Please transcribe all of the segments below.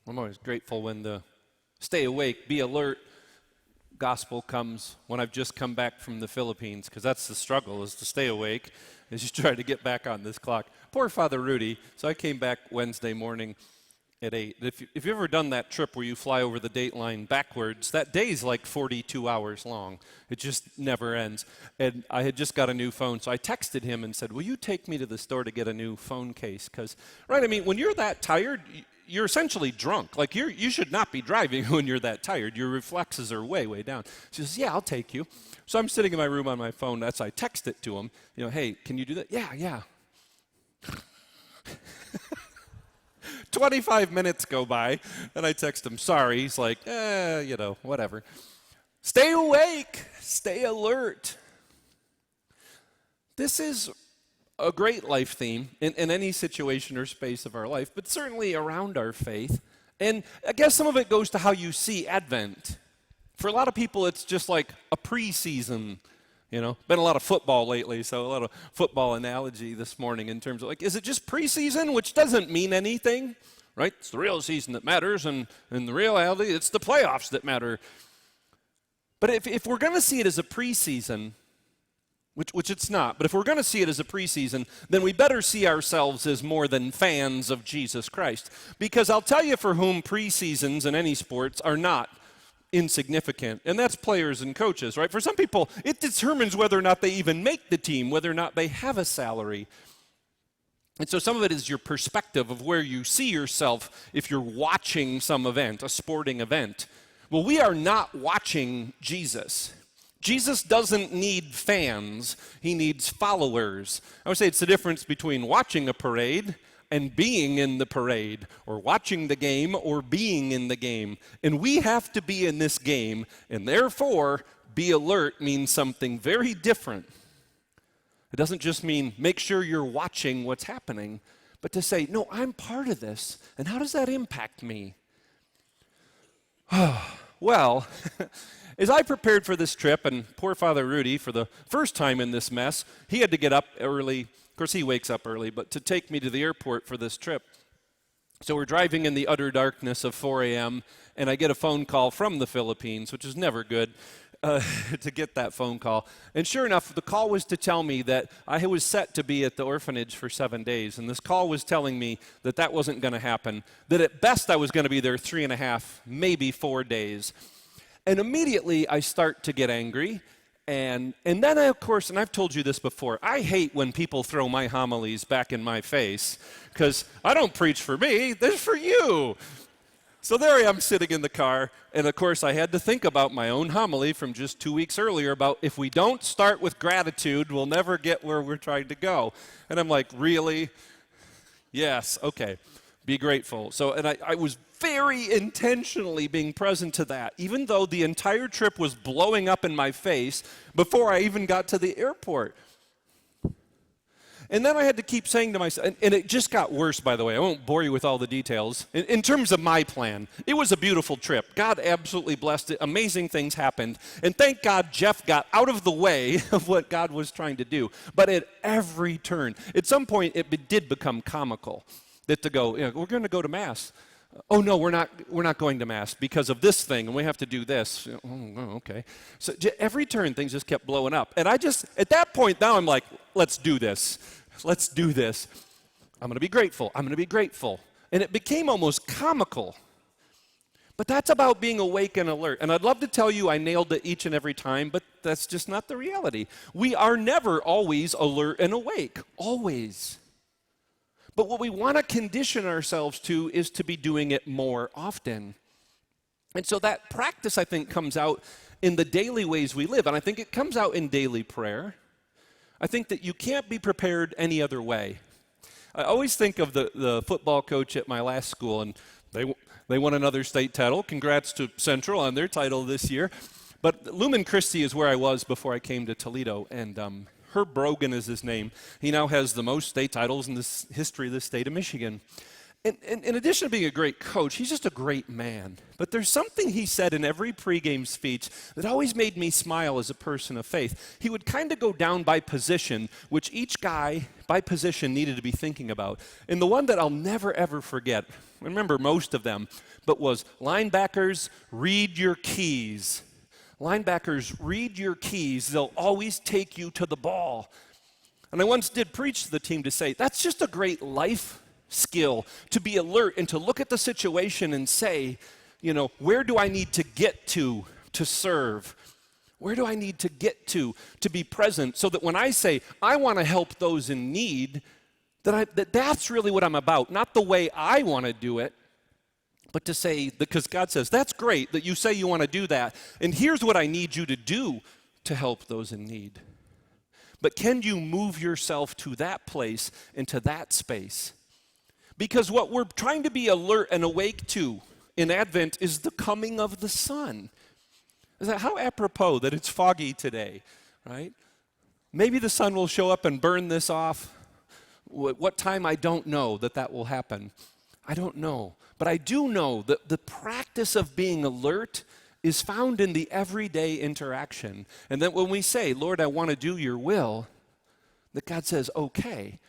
I'm always grateful when the stay awake, be alert gospel comes when I've just come back from the Philippines, because that's the struggle, is to stay awake as you try to get back on this clock. Poor Father Rudy. So I came back Wednesday morning at 8. If you've ever done that trip where you fly over the date line backwards, that day's like 42 hours long. It just never ends. And I had just got a new phone, so I texted him and said, will you take me to the store to get a new phone case? Because, right, I mean, when you're that tired, you're essentially drunk. Like, you should not be driving when you're that tired. Your reflexes are way, way down. She says, yeah, I'll take you. So I'm sitting in my room on my phone. That's I text it to him. Hey, can you do that? Yeah. 25 minutes go by, and I text him, sorry. He's like, whatever. Stay awake. Stay alert. This is a great life theme in any situation or space of our life, but certainly around our faith. And I guess some of it goes to how you see Advent. For a lot of people, it's just like a preseason. Been a lot of football lately, so a lot of football analogy this morning in terms of, like, is it just preseason, which doesn't mean anything, right? It's the real season that matters, and in the reality, it's the playoffs that matter. But if we're going to see it as a preseason, which it's not, but if we're going to see it as a preseason, then we better see ourselves as more than fans of Jesus Christ. Because I'll tell you for whom preseasons in any sports are not insignificant, and that's players and coaches, right? For some people, it determines whether or not they even make the team, whether or not they have a salary. And so some of it is your perspective of where you see yourself if you're watching some event, a sporting event. Well, we are not watching Jesus. Jesus doesn't need fans, he needs followers. I would say it's the difference between watching a parade and being in the parade, or watching the game or being in the game. And we have to be in this game, and therefore, be alert means something very different. It doesn't just mean make sure you're watching what's happening, but to say, no, I'm part of this, and how does that impact me? Well, as I prepared for this trip, and poor Father Rudy, for the first time in this mess, he had to get up early. Of course, he wakes up early, but to take me to the airport for this trip. So we're driving in the utter darkness of 4 a.m., and I get a phone call from the Philippines, which is never good to get that phone call. And sure enough, the call was to tell me that I was set to be at the orphanage for 7 days, and this call was telling me that that wasn't going to happen, that at best I was going to be there 3.5, maybe 4 days. And immediately I start to get angry. And then, of course, and I've told you this before, I hate when people throw my homilies back in my face, because I don't preach for me, they're for you. So there I am sitting in the car, and of course I had to think about my own homily from just 2 weeks earlier about if we don't start with gratitude, we'll never get where we're trying to go. And I'm like, really? Yes, okay, be grateful. So, and I was very intentionally being present to that, even though the entire trip was blowing up in my face before I even got to the airport. And then I had to keep saying to myself, and it just got worse, by the way. I won't bore you with all the details. In terms of my plan, it was a beautiful trip. God absolutely blessed it. Amazing things happened. And thank God Geoff got out of the way of what God was trying to do. But at every turn, at some point, it did become comical that to go, we're going to go to Mass. Oh, no, we're not going to Mass because of this thing, and we have to do this. Oh, okay. So every turn, things just kept blowing up. And at that point, now I'm like, let's do this. Let's do this. I'm going to be grateful. I'm going to be grateful. And it became almost comical. But that's about being awake and alert. And I'd love to tell you I nailed it each and every time, but that's just not the reality. We are never always alert and awake. Always. But what we want to condition ourselves to is to be doing it more often. And so that practice, I think, comes out in the daily ways we live. And I think it comes out in daily prayer. I think that you can't be prepared any other way. I always think of the football coach at my last school, and they won another state title. Congrats to Central on their title this year. But Lumen Christi is where I was before I came to Toledo, and Herb Brogan is his name. He now has the most state titles in the history of the state of Michigan. And in addition to being a great coach, he's just a great man. But there's something he said in every pregame speech that always made me smile as a person of faith. He would kind of go down by position, which each guy by position needed to be thinking about. And the one that I'll never, ever forget, I remember most of them, but was linebackers, read your keys. Linebackers, read your keys. They'll always take you to the ball. And I once did preach to the team to say, that's just a great life skill, to be alert and to look at the situation and say, where do I need to get to serve? Where do I need to get to be present, so that when I say, I want to help those in need, that's really what I'm about, not the way I want to do it, but to say, because God says, that's great that you say you want to do that, and here's what I need you to do to help those in need. But can you move yourself to that place and to that space? Because what we're trying to be alert and awake to in Advent is the coming of the sun. Is that how apropos that it's foggy today, right? Maybe the sun will show up and burn this off. What time, I don't know that will happen. I don't know. But I do know that the practice of being alert is found in the everyday interaction. And that when we say, Lord, I want to do your will, that God says, okay.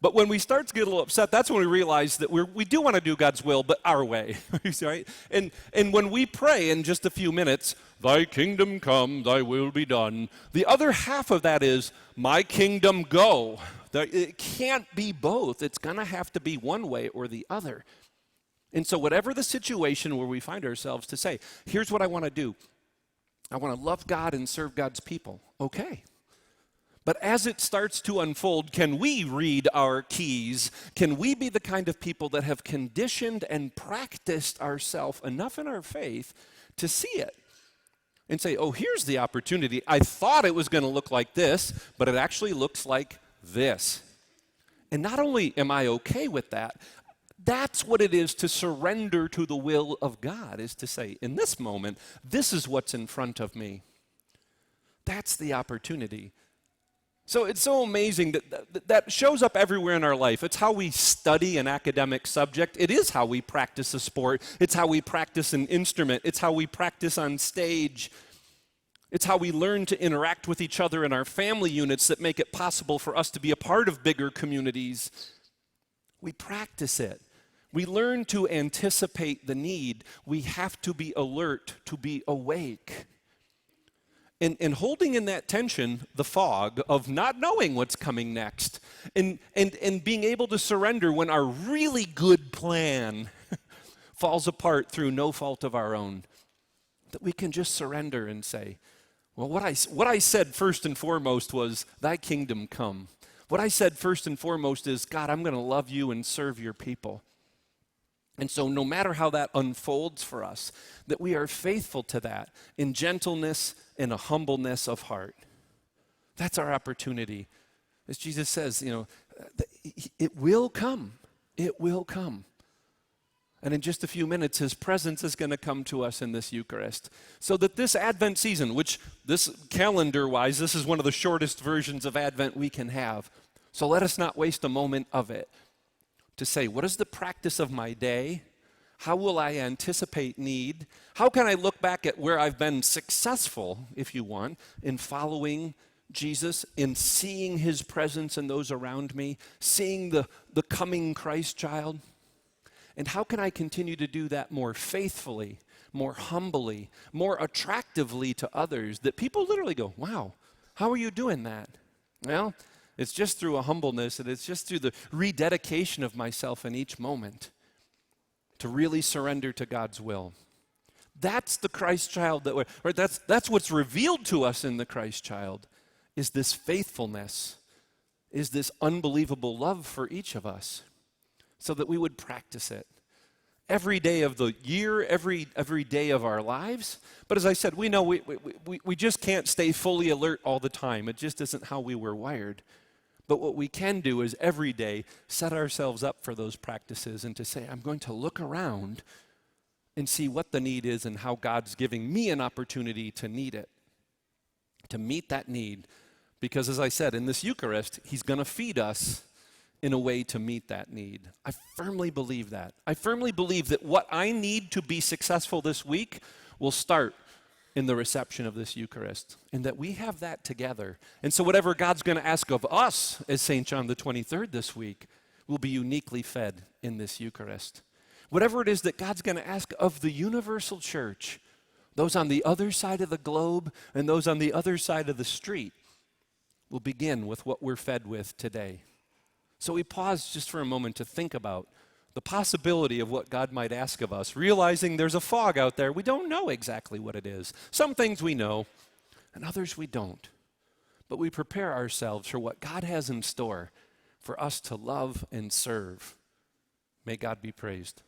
But when we start to get a little upset, that's when we realize that we do want to do God's will, but our way, right? And when we pray in just a few minutes, thy kingdom come, thy will be done, the other half of that is, my kingdom go. It can't be both. It's going to have to be one way or the other. And so whatever the situation where we find ourselves, to say, here's what I want to do. I want to love God and serve God's people. Okay. But as it starts to unfold, can we read our keys? Can we be the kind of people that have conditioned and practiced ourselves enough in our faith to see it and say, oh, here's the opportunity. I thought it was going to look like this, but it actually looks like this. And not only am I okay with that, that's what it is to surrender to the will of God, is to say, in this moment, this is what's in front of me. That's the opportunity. So it's so amazing that shows up everywhere in our life. It's how we study an academic subject. It is how we practice a sport. It's how we practice an instrument. It's how we practice on stage. It's how we learn to interact with each other in our family units that make it possible for us to be a part of bigger communities. We practice it. We learn to anticipate the need. We have to be alert, to be awake. And holding in that tension, the fog of not knowing what's coming next, and being able to surrender when our really good plan falls apart through no fault of our own, that we can just surrender and say, well, what I said first and foremost was, thy kingdom come. What I said first and foremost is, God, I'm going to love you and serve your people. And so no matter how that unfolds for us, that we are faithful to that in gentleness and a humbleness of heart. That's our opportunity. As Jesus says, it will come. It will come. And in just a few minutes, his presence is going to come to us in this Eucharist. So that this Advent season, which this calendar-wise, this is one of the shortest versions of Advent we can have. So let us not waste a moment of it to say, what is the practice of my day? How will I anticipate need? How can I look back at where I've been successful, if you want, in following Jesus, in seeing his presence in those around me, seeing the coming Christ child? And how can I continue to do that more faithfully, more humbly, more attractively to others, that people literally go, wow, how are you doing that? Well, it's just through a humbleness, and it's just through the rededication of myself in each moment to really surrender to God's will. That's the Christ child that's what's revealed to us in the Christ child, is this faithfulness, is this unbelievable love for each of us, so that we would practice it every day of the year, every day of our lives. But as I said, we know we just can't stay fully alert all the time. It just isn't how we were wired. But what we can do is every day set ourselves up for those practices and to say, I'm going to look around and see what the need is and how God's giving me an opportunity to need it, to meet that need. Because as I said, in this Eucharist, he's going to feed us in a way to meet that need. I firmly believe that. I firmly believe that what I need to be successful this week will start in the reception of this Eucharist, and that we have that together. And so whatever God's going to ask of us as St. John the 23rd this week will be uniquely fed in this Eucharist. Whatever it is that God's going to ask of the universal church, those on the other side of the globe and those on the other side of the street, will begin with what we're fed with today. So we pause just for a moment to think about the possibility of what God might ask of us, realizing there's a fog out there. We don't know exactly what it is. Some things we know, and others we don't. But we prepare ourselves for what God has in store for us to love and serve. May God be praised.